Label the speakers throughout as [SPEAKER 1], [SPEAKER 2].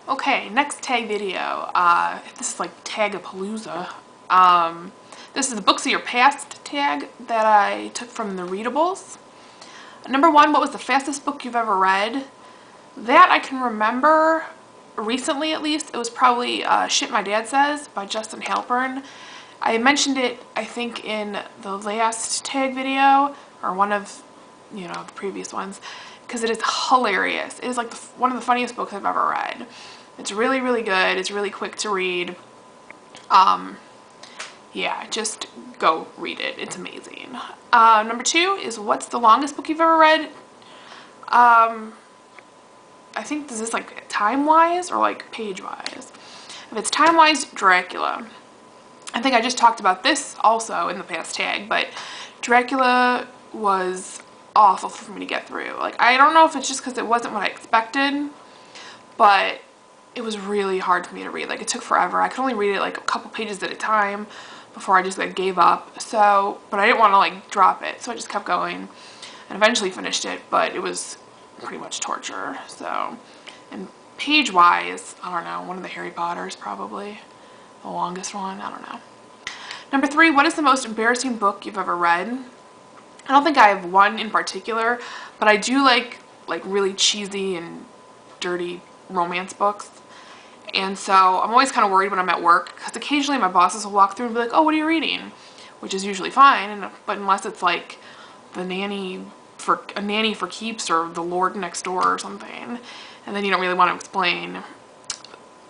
[SPEAKER 1] Okay, next tag video. This is like Tagapalooza. This is the Books of Your Past tag that I took from the Readables. Number 1, what was the fastest book you've ever read? That I can remember recently, at least. It was probably Shit My Dad Says by Justin Halpern. I mentioned it, I think, in the last tag video, or one of, the previous ones, because it is hilarious. It is like one of the funniest books I've ever read. It's really, really good. It's really quick to read. Yeah, just go read it. It's amazing. Number 2 is what's the longest book you've ever read? I think, is this like time-wise or like page-wise? If it's time-wise, Dracula. I think I just talked about this also in the past tag, but Dracula was awful for me to get through. Like, I don't know if it's just because it wasn't what I expected, but it was really hard for me to read. Like, it took forever. I could only read it like a couple pages at a time before I just like gave up. So, but I didn't want to like drop it, so I just kept going and eventually finished it, but it was pretty much torture. So, and page-wise, I don't know, one of the Harry Potters probably. The longest one, I don't know. Number 3, what is the most embarrassing book you've ever read? I don't think I have one in particular, but I do like really cheesy and dirty romance books. And so I'm always kind of worried when I'm at work, because occasionally my bosses will walk through and be like, oh, what are you reading? Which is usually fine, but unless it's like A Nanny for Keeps or The Lord Next Door or something, and then you don't really want to explain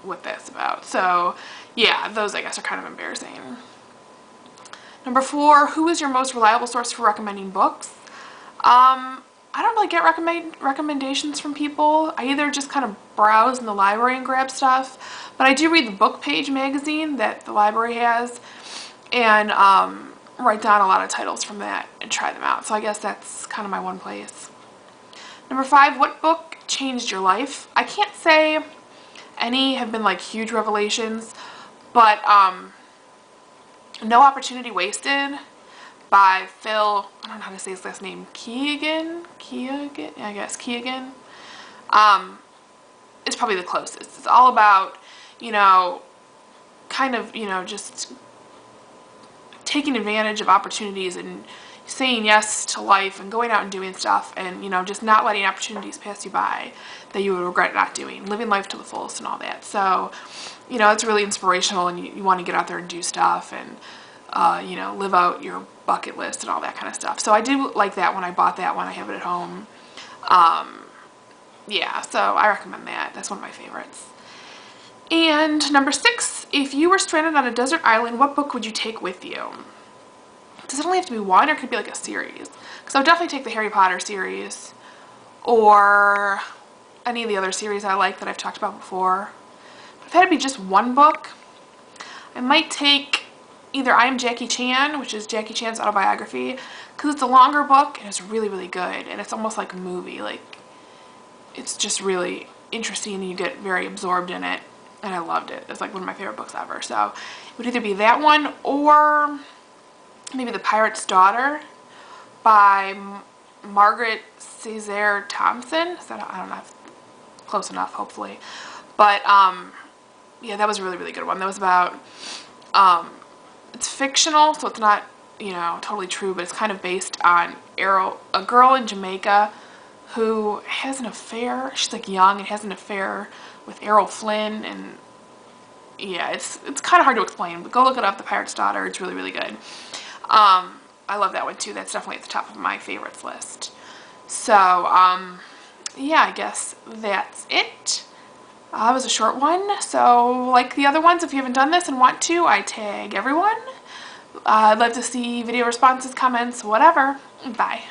[SPEAKER 1] what that's about. So yeah, those I guess are kind of embarrassing. Number 4, who is your most reliable source for recommending books? I don't really get recommendations from people. I either just kind of browse in the library and grab stuff, but I do read the Book Page magazine that the library has, and write down a lot of titles from that and try them out. So I guess that's kind of my one place. Number 5, what book changed your life? I can't say any have been like huge revelations, but No Opportunity Wasted by Phil, I don't know how to say his last name, Keegan, I guess, Keegan, is probably the closest. It's all about, kind of, just taking advantage of opportunities and saying yes to life and going out and doing stuff and, just not letting opportunities pass you by that you would regret not doing, living life to the fullest and all that. So, it's really inspirational, and you want to get out there and do stuff and, live out your bucket list and all that kind of stuff. So I do like that one. I bought that one. I have it at home. Yeah, so I recommend that. That's one of my favorites. And number 6, if you were stranded on a desert island, what book would you take with you? Does it only have to be one, or could it be like a series? Because I would definitely take the Harry Potter series or any of the other series I like that I've talked about before. But if it had to be just one book, I might take either I Am Jackie Chan, which is Jackie Chan's autobiography, because it's a longer book and it's really, really good, and it's almost like a movie. Like, it's just really interesting and you get very absorbed in it, and I loved it. It's like one of my favorite books ever. So it would either be that one or maybe The Pirate's Daughter by Margaret Cesare Thompson. I don't know, close enough, hopefully. But yeah, that was a really, really good one. That was about it's fictional, so it's not, totally true, but it's kind of based on a girl in Jamaica who has an affair. She's like young and has an affair with Errol Flynn, and yeah, it's kind of hard to explain, but go look it up, The Pirate's Daughter. It's really, really good. I love that one too. That's definitely at the top of my favorites list. So, yeah, I guess that's it. It was a short one, so like the other ones, if you haven't done this and want to, I tag everyone. I'd love to see video responses, comments, whatever. Bye.